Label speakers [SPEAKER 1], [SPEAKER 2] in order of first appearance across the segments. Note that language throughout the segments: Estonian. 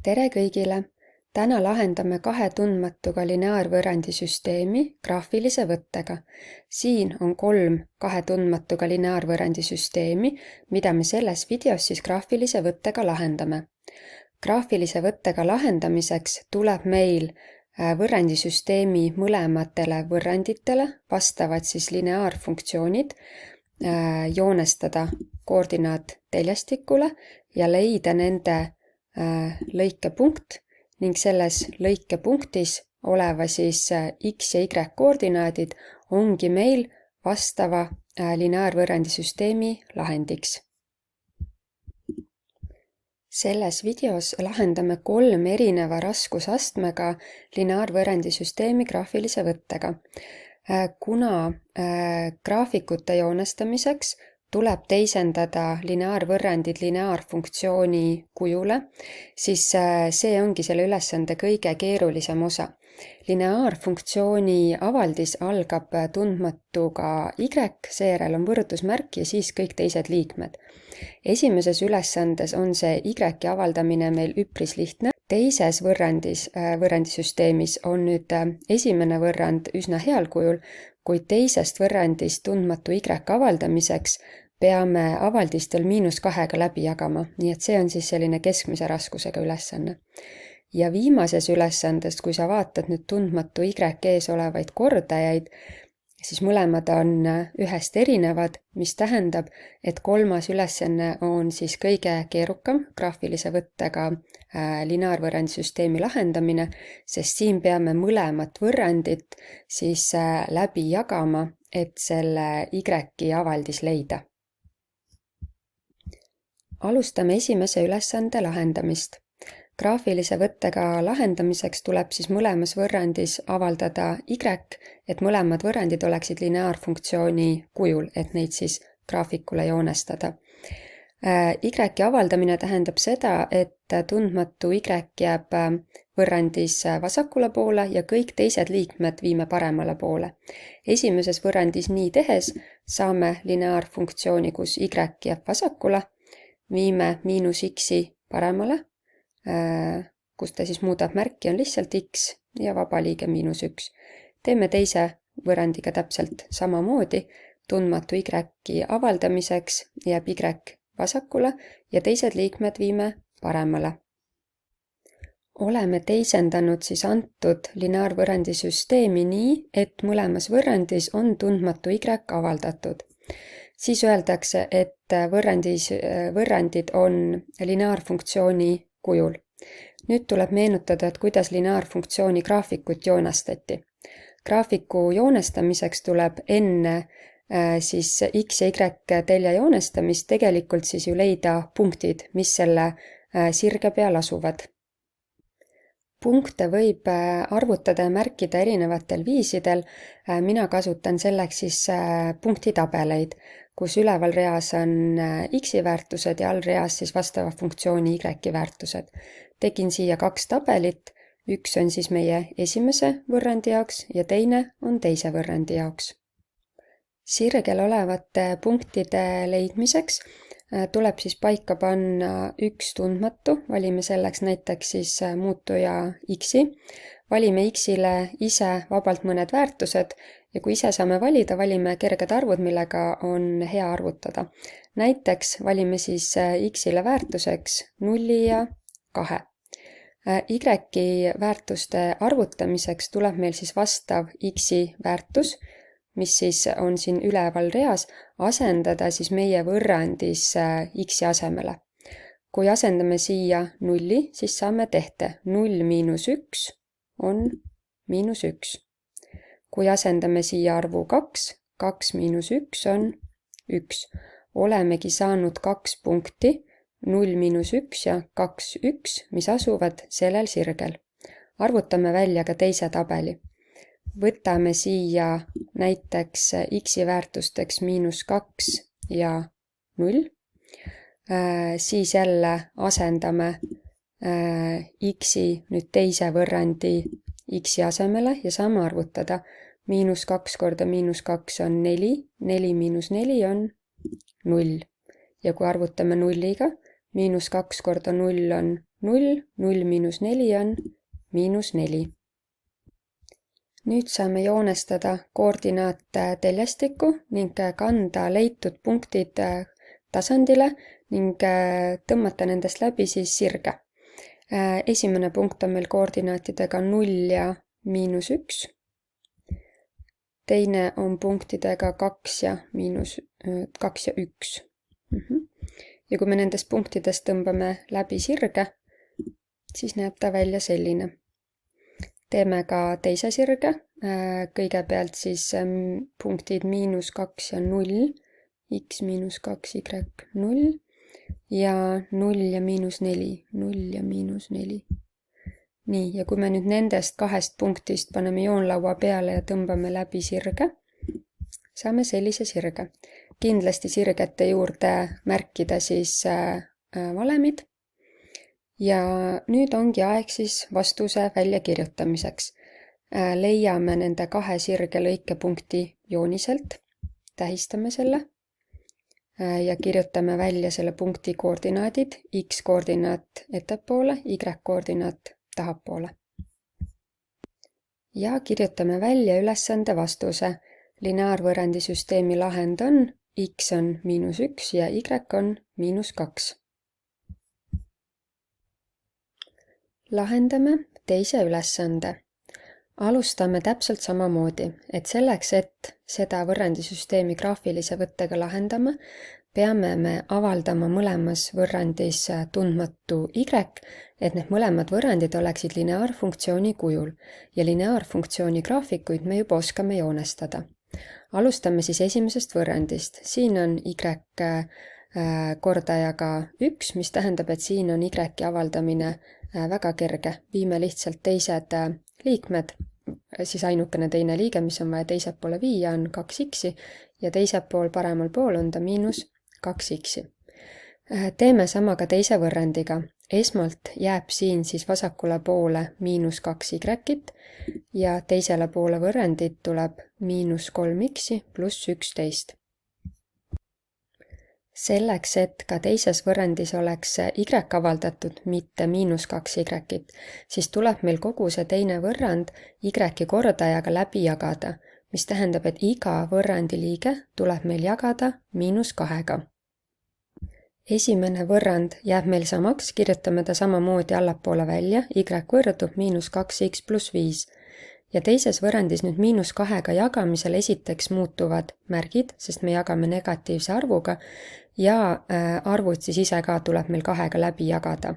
[SPEAKER 1] Tere kõigile! Täna lahendame kahe tundmatuga lineaarvõrrandi süsteemi graafilise võttega. Siin on 3 kahe tundmatuga lineaarvõrrandi süsteemi, mida me selles videos siis graafilise võttega lahendame. Graafilise võttega lahendamiseks tuleb meil võrrandisüsteemi mõlematele võrranditele vastavad siis lineaarfunktsioonid joonestada koordinaat teljastikule ja leida nende lõikepunkt ning selles lõikepunktis oleva siis x ja y koordinaadid ongi meil vastava lineaarvõrrandisüsteemi lahendiks. Selles videos lahendame 3 erineva raskusastmega lineaarvõrrandisüsteemi graafilise võttega. Kuna graafikute joonestamiseks tuleb teisendada lineaarvõrrandid lineaarfunktsiooni kujule, siis see ongi selle ülesande kõige keerulisem osa. Lineaarfunktsiooni avaldis algab tundmatuga y, seejärel on võrdusmärk ja siis kõik teised liikmed. Esimeses ülesandes on see y avaldamine meil üpris lihtne. Teises võrrandisüsteemis on nüüd esimene võrrand üsna heal kujul, kuid teisest võrrandist tundmatu y avaldamiseks peame avaldistel -2-ga läbi jagama, nii et see on siis selline keskmise raskusega ülesanne. Ja viimases ülesandest, kui sa vaatad nüüd tundmatu y ees olevaid kordajaid, siis mõlemad on ühest erinevad, mis tähendab, et 3. ülesanne on siis kõige keerukam graafilise võttega lineaarvõrrandisüsteemi lahendamine, sest siin peame mõlemat võrrandit siis läbi jagama, et selle y avaldis leida. Alustame esimese ülesande lahendamist. Graafilise võttega lahendamiseks tuleb siis mõlemas võrrandis avaldada y, et mõlemad võrrandid oleksid lineaarfunktsiooni kujul, et neid siis graafikule joonestada. Y avaldamine tähendab seda, et tundmatu y jääb võrrandis vasakule poole ja kõik teised liikmed viime paremale poole. Esimeses võrrandis nii tehes saame lineaarfunktsiooni, kus y jääb vasakule, viime -x paremale, kus ta siis muudab märki, on lihtsalt x ja vabaliige -1. Teeme teise võrrandiga täpselt samamoodi, tundmatu y avaldamiseks jääb y vasakule ja teised liikmed viime paremale. Oleme teisendanud siis antud lineaarvõrrandisüsteemi nii, et mõlemas võrrandis on tundmatu y avaldatud. Siis öeldakse, et võrrandid on lineaarfunktsiooni kujul. Nüüd tuleb meenutada, et kuidas lineaarfunktsiooni graafikut joonestati. Graafiku joonestamiseks tuleb enne siis x ja y telje joonestamist tegelikult siis ju leida punktid, mis selle sirge peal asuvad. Punkte võib arvutada ja märkida erinevatel viisidel. Mina kasutan selleks siis punktitabeleid, kus üleval reas on x-i väärtused ja all reas siis vastava funktsiooni y väärtused. Tegin siia 2 tabelit, üks on siis meie esimese võrrandi jaoks ja teine on teise võrrandi jaoks. Sirgel olevate punktide leidmiseks tuleb siis paika panna üks tundmatu, valime selleks näiteks siis muutuja x-i, valime x-ile ise vabalt mõned väärtused ja kui ise saame valida, valime kerged arvud, millega on hea arvutada. Näiteks valime siis x-ile väärtuseks 0 ja 2. Y väärtuste arvutamiseks tuleb meil siis vastav x-i väärtus, mis siis on siin üleval reas, asendada siis meie võrrandis x-i asemele. Kui asendame siia 0, siis saame tehte 0 - 1 on -1. Kui asendame siia arvu 2, 2 - 1 on 1. Olemegi saanud 2 punkti, 0 - 1 ja 2, 1, mis asuvad sellel sirgel. Arvutame välja ka teise tabeli. Võtame siia näiteks x-i väärtusteks -2 ja 0. Siis jälle asendame x-i nüüd teise võrrandi x-i asemele ja saame arvutada. -2 korda -2 on 4, 4 - 4 on 0. Ja kui arvutame nulliga, -2 korda 0 on 0, 0 miinus 4 on -4. Nüüd saame joonestada koordinaatteljastikku ning kanda leitud punktid tasandile ning tõmmata nendest läbi siis sirge. Esimene punkt on meil koordinaatidega 0 ja -1. Teine on punktidega 2 ja 1. Ja kui me nendest punktidest tõmbame läbi sirge, siis näeb ta välja selline. Teeme ka teise sirge, kõigepealt siis punktid -2 ja 0, x -2, y 0 ja 0 ja -4, 0 ja -4. Nii, ja kui me nüüd nendest kahest punktist paneme joonlaua peale ja tõmbame läbi sirge, saame sellise sirge. Kindlasti sirgete juurde märkida siis valemid. Ja nüüd ongi aeg siis vastuse väljakirjutamiseks. Leiame nende kahe sirge lõikepunkti jooniselt, tähistame selle ja kirjutame välja selle punkti koordinaadid, x-koordinaat ettepoole, y-koordinaat tahapoole. Ja kirjutame välja ülesande vastuse. Lineaarvõrrandisüsteemi lahend on x on -1 ja y on -2. Lahendame teise ülesande. Alustame täpselt samamoodi, et selleks, et seda võrrandisüsteemi graafilise võttega lahendama, peame me avaldama mõlemas võrrandis tundmatu y, et need mõlemad võrrandid oleksid lineaarfunktsiooni kujul ja lineaarfunktsiooni graafikuid me juba oskame joonestada. Alustame siis esimesest võrrandist. Siin on y kordajaga 1, mis tähendab, et siin on y avaldamine väga kerge. Viime lihtsalt teised liikmed, siis ainukene teine liige, mis on vaja teisel poole viia, on 2x ja teisel pool paremal pool on ta -2x. Teeme sama ka teise võrrandiga. Esmalt jääb siin siis vasakule poole -2y ja teisele poole võrrandit tuleb -3x pluss 11. Selleks, et ka teises võrrandis oleks y avaldatud, mitte -2y, siis tuleb meil kogu see teine võrrand y kordajaga läbi jagada, mis tähendab, et iga võrrandi liige tuleb meil jagada -2-ga. Esimene võrrand jääb meil samaks, kirjutame ta samamoodi allapoole välja, y võrdub -2x pluss 5. Ja teises võrrandis nüüd -2-ga jagamisel esiteks muutuvad märgid, sest me jagame negatiivse arvuga ja arvud siis ise ka tuleb meil 2-ga läbi jagada.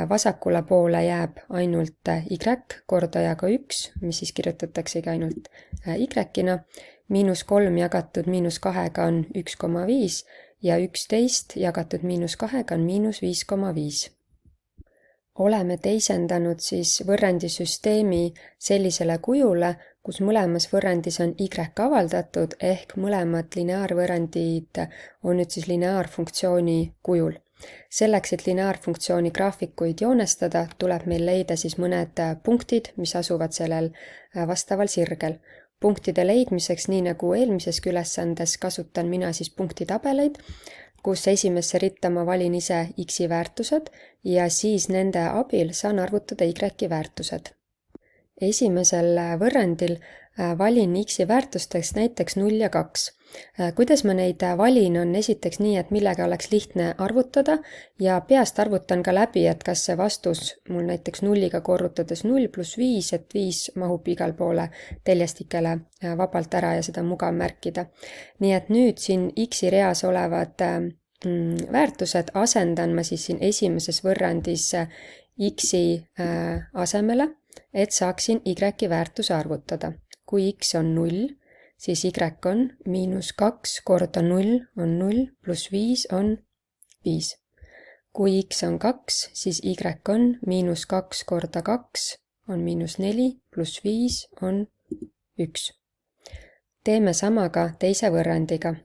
[SPEAKER 1] Vasakule poole jääb ainult y kordajaga 1, mis siis kirjutataksegi ainult y-na, -3 jagatud -2-ga on 1,5 ja 11 jagatud -2-ga on -5,5. Oleme teisendanud siis võrrandisüsteemi sellisele kujule, kus mõlemas võrrandis on y avaldatud, ehk mõlemad lineaarvõrrandid on nüüd siis lineaarfunktsiooni kujul. Selleks, et lineaarfunktsiooni graafikuid joonestada, tuleb meil leida siis mõned punktid, mis asuvad sellel vastaval sirgel. Punktide leidmiseks, nii nagu eelmiseski ülesandes, kasutan mina siis punktitabeleid, kus esimesse ritta ma valin ise x-i väärtused ja siis nende abil saan arvutada y-i väärtused. Esimesel võrrandil valin x-i väärtusteks näiteks 0 ja 2. Kuidas ma neid valin, on esiteks nii, et millega oleks lihtne arvutada ja peast arvutan ka läbi, et kas see vastus mul näiteks 0-ga korrutades 0 pluss 5, et 5 mahub igal poole teljastikele vabalt ära ja seda mugav märkida. Nii et nüüd siin x-i reas olevad väärtused asendan ma siis siin esimeses võrrandis x-i asemele, et saaksin y-i väärtuse arvutada. Kui x on 0, siis y on -2 korda 0 on 0 pluss 5 on 5. Kui x on 2, siis y on -2 korda 2 on -4 pluss 5 on 1. Teeme sama ka teise võrrandiga.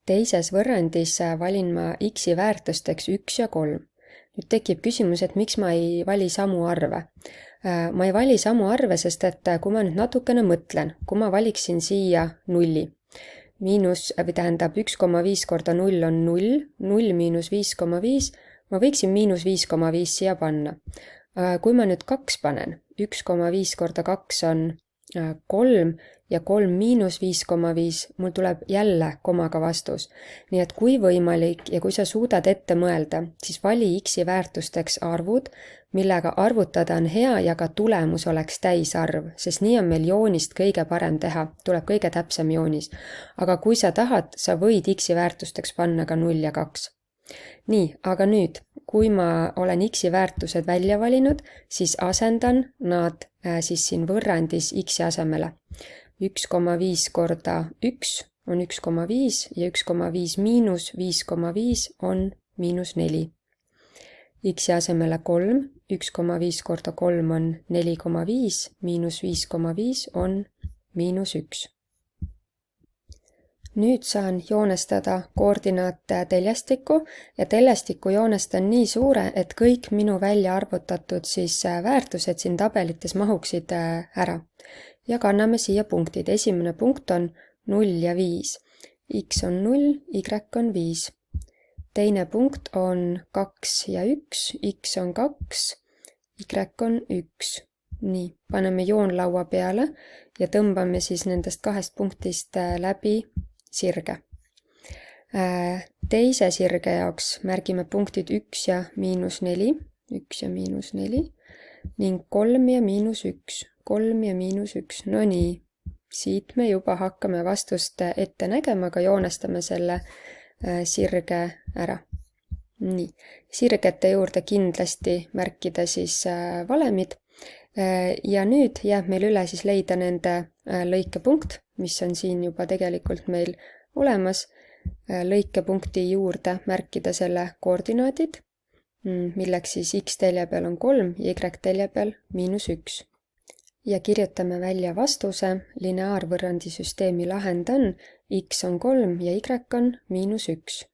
[SPEAKER 1] Teises võrrandis valin ma x-i väärtusteks 1 ja 3. Nüüd tekib küsimus, et miks ma ei vali samu arve. Ma ei vali samu arve, sest et kui ma nüüd natukene mõtlen, kui ma valiksin siia 0, tähendab 1,5 korda 0 on 0, 0 miinus 5,5 ma võiksin -5,5 siia panna. Kui ma nüüd 2 panen, 1,5 korda 2 on 3 ja 3 miinus 5,5, mul tuleb jälle komaga vastus. Nii et kui võimalik ja kui sa suudad ette mõelda, siis vali x-i väärtusteks arvud, millega arvutada on hea ja ka tulemus oleks täisarv, sest nii on meil joonist kõige parem teha, tuleb kõige täpsem joonis. Aga kui sa tahad, sa võid x-i väärtusteks panna ka 0 ja 2. Nii, aga nüüd, kui ma olen x-i väärtused välja valinud, siis asendan nad siis siin võrrandis x-i asemele. 1,5 korda 1 on 1,5 ja 1,5 miinus 5,5 on -4. X-i asemele 3, 1,5 korda 3 on 4,5, miinus 5,5 on -1. Nüüd saan joonestada koordinaate teljastikku ja teljastikku joonestan nii suure, et kõik minu välja arvutatud siis väärtused siin tabelites mahuksid ära. Ja kanname siia punktid. Esimene punkt on 0 ja 5. X on 0, Y on 5. Teine punkt on 2 ja 1, X on 2, Y on 1. Nii, paneme joonlaua peale ja tõmbame siis nendest kahest punktist läbi sirge. Teise sirge jaoks märgime punktid 1 ja -4, 1 ja -4 ning 3 ja -1, 3 ja -1. No nii, siit me juba hakkame vastust ette nägema, aga joonestame selle sirge ära. Nii, sirgete juurde kindlasti märkida siis valemid. Ja nüüd jääb meil üle siis leida nende lõikepunkt, mis on siin juba tegelikult meil olemas. Lõikepunkti juurde märkida selle koordinaadid, milleks siis x telje peal on 3 ja y telje peal -1. Ja kirjutame välja vastuse. Lineaarvõrrandisüsteemi lahend on x on 3 ja y on -1.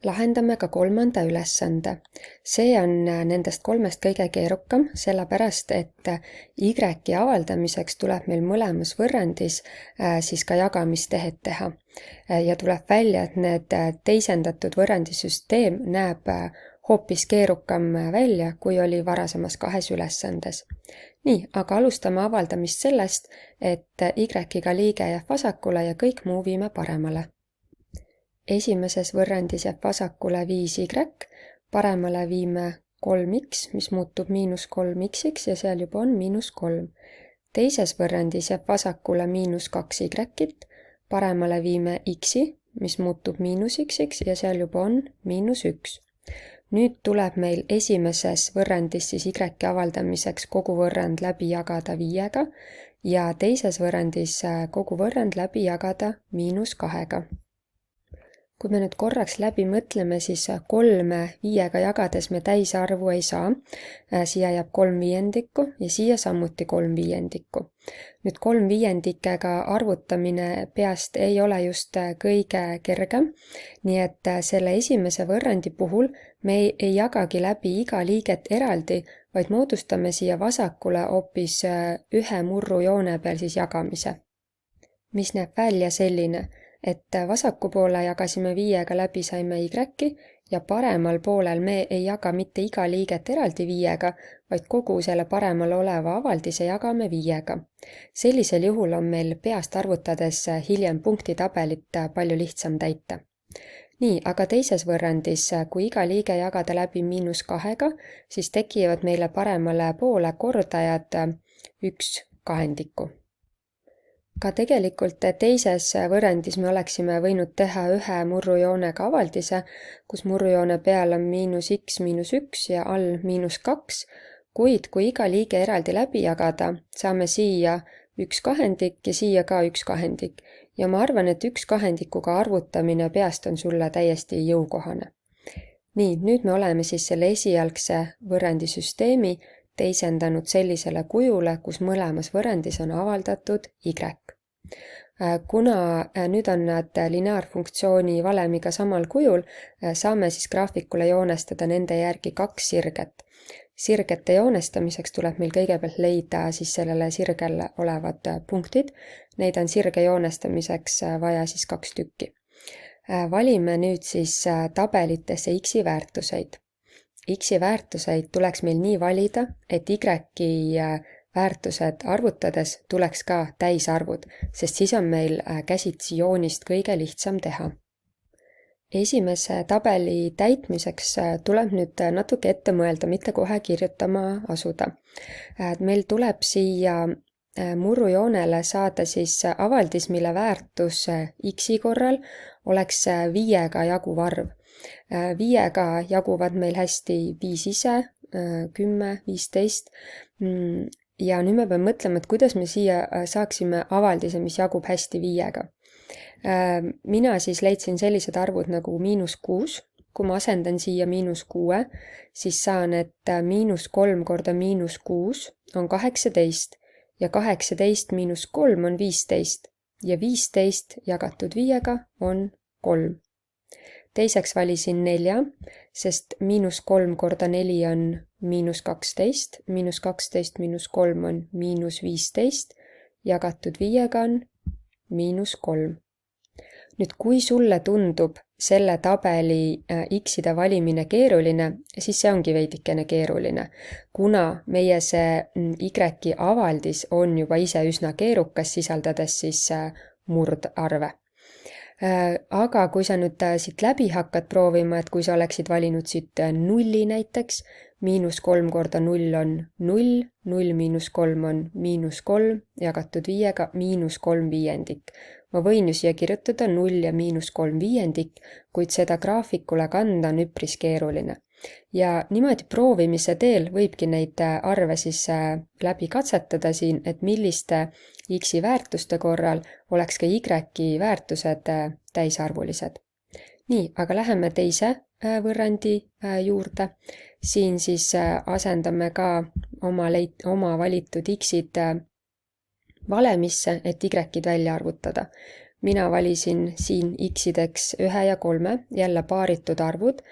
[SPEAKER 1] Lahendame ka kolmanda ülesande. See on nendest kolmest kõige keerukam, sellepärast et y-i avaldamiseks tuleb meil mõlemas võrrandis siis ka jagamistehed teha. Ja tuleb välja, et need teisendatud võrrandisüsteem näeb hoopis keerukam välja, kui oli varasemas kahes ülesandes. Nii, aga alustame avaldamist sellest, et y-iga liige jääb vasakule ja kõik muu viime paremale. Esimeses võrrandis jääb vasakule 5y, paremale viime 3x, mis muutub -3x ja seal juba on -3. Teises võrrandis jääb vasakule -2y, paremale viime x-i, mis muutub -x ja seal juba on -1. Nüüd tuleb meil esimeses võrrandis siis y avaldamiseks kogu võrrand läbi jagada 5-ga ja teises võrrandis kogu võrrand läbi jagada -2-ga. Kui me nüüd korraks läbi mõtleme, siis 3 5-ga jagades me täisarvu ei saa. Siia jääb 3/5 ja siia samuti 3/5. Nüüd 3/5-ga arvutamine peast ei ole just kõige kergem, nii et selle esimese võrrandi puhul me ei jagagi läbi iga liiget eraldi, vaid moodustame siia vasakule hoopis ühe murrujoone peal siis jagamise, mis näeb välja selline, et vasaku poole jagasime 5-ga läbi, saime y ja paremal poolel me ei jaga mitte iga liiget eraldi 5-ga, vaid kogu selle paremal oleva avaldise jagame 5-ga. Sellisel juhul on meil peast arvutades hiljem punktitabelit palju lihtsam täita. Nii, aga teises võrrandis, kui iga liige jagada läbi -2-ga, siis tekivad meile paremale poole kordajad 1/2. Ka tegelikult teises võrrandis me oleksime võinud teha ühe murrujoonega avaldise, kus murrujoone peal on -x -1 ja all -2, kuid kui iga liige eraldi läbi jagada, saame siia 1/2 ja siia ka 1/2. Ja ma arvan, et 1/2-ga arvutamine peast on sulle täiesti jõukohane. Nii, nüüd me oleme siis selle esialgse võrrandisüsteemi teisendanud sellisele kujule, kus mõlemas võrrandis on avaldatud y. Kuna nüüd on nad lineaarfunktsiooni valemiga samal kujul, saame siis graafikule joonestada nende järgi 2 sirget. Sirgete joonestamiseks tuleb meil kõigepealt leida siis sellele sirgel olevad punktid. Neid on sirge joonestamiseks vaja siis 2 tükki. Valime nüüd siis tabelitesse x-i väärtuseid. X-i väärtuseid tuleks meil nii valida, et y-i väärtused arvutades tuleks ka täisarvud, sest siis on meil käsitsi joonist kõige lihtsam teha. Esimese tabeli täitmiseks tuleb nüüd natuke ette mõelda, mitte kohe kirjutama asuda. Meil tuleb siia murrujoonele saada siis avaldis, mille väärtus x-i korral oleks 5-ga jaguv arv. 5-ga jaguvad meil hästi 5 ise, 10, 15 ja nüüd me peame mõtlema, et kuidas me siia saaksime avaldise, mis jagub hästi 5-ga. Mina siis leidsin sellised arvud nagu -6. Kui ma asendan siia -6, siis saan, et -3 korda -6 on 18 ja 18 miinus 3 on 15 ja 15 jagatud 5-ga on 3. Teiseks valisin 4, sest -3 korda 4 on -12, -12 miinus 3 on -15, jagatud 5-ga on -3. Nüüd, kui sulle tundub selle tabeli x-ide valimine keeruline, siis see ongi veidikene keeruline, kuna meie see y-i avaldis on juba ise üsna keerukas, sisaldades siis murdarve. Aga kui sa nüüd siit läbi hakkad proovima, et kui sa oleksid valinud siit 0 näiteks, -3 korda 0 on 0, 0 miinus 3 on -3, jagatud 5-ga -3 viiendik. Ma võin ju siia kirjutada 0 ja -3 viiendik, kuid seda graafikule kanda on üpris keeruline. Ja niimoodi proovimise teel võibki neid arve siis läbi katsetada siin, et milliste x-i väärtuste korral oleks ka y-i väärtused täisarvulised. Nii, aga läheme teise võrrandi juurde. Siin siis asendame ka oma valitud x-id valemisse, et y-id välja arvutada. Mina valisin siin x-ideks 1 ja 3, jälle paaritud arvud,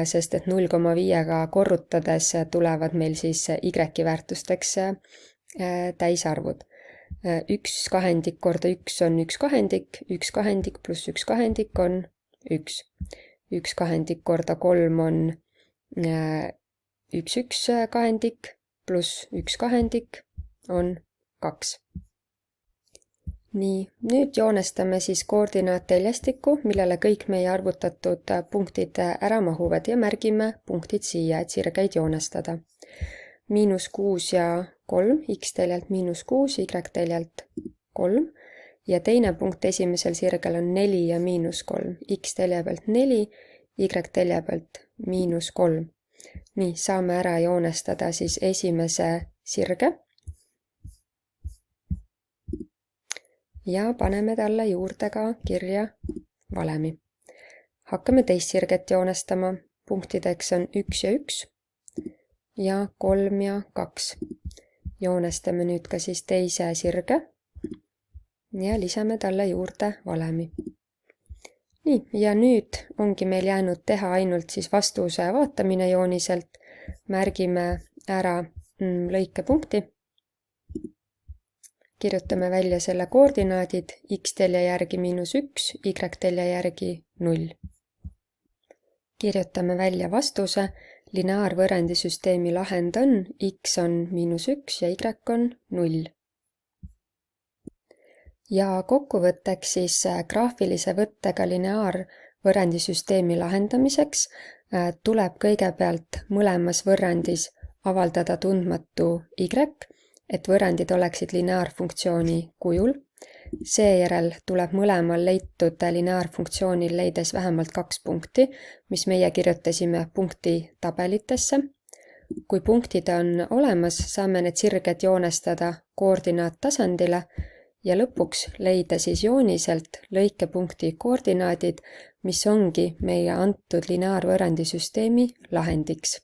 [SPEAKER 1] sest et 0,5-ga korrutades tulevad meil siis y-i väärtusteks täisarvud. 1 kahendik korda 1 on 1 kahendik, 1 kahendik pluss 1 kahendik on 1. 1 kahendik korda 3 on 1 kahendik pluss 1 kahendik on 2. Nii, nüüd joonestame siis koordinaatteljestiku, millele kõik meie arvutatud punktid ära mahuvad ja märgime punktid siia, et sirgeid joonestada. -6 ja 3, x-teljelt -6, y-teljelt 3 ja teine punkt esimesel sirgel on 4 ja -3, x-telje pealt 4, y-telje pealt -3. Nii, saame ära joonestada siis esimese sirge ja paneme talle juurde ka kirja valemi. Hakkame teist sirget joonestama. Punktideks on 1 ja 1 ja 3 ja 2. Joonestame nüüd ka siis teise sirge ja lisame talle juurde valemi. Nii, ja nüüd ongi meil jäänud teha ainult siis vastuse vaatamine jooniselt. Märgime ära lõikepunkti. Kirjutame välja selle koordinaadid x-telje järgi -1, y-telje järgi 0. Kirjutame välja vastuse. Lineaarvõrrandisüsteemi lahend on x on -1 ja y on 0. Ja kokkuvõtteks siis graafilise võttega lineaarvõrrandisüsteemi lahendamiseks tuleb kõigepealt mõlemas võrrandis avaldada tundmatu y, et võrrandid oleksid lineaarfunktsiooni kujul. Seejärel tuleb mõlemal leitud lineaarfunktsioonil leides vähemalt 2 punkti, mis meie kirjutasime punkti tabelitesse. Kui punktid on olemas, saame need sirged joonestada koordinaattasandile ja lõpuks leida siis jooniselt lõikepunkti koordinaadid, mis ongi meie antud lineaarvõrrandisüsteemi lahendiks.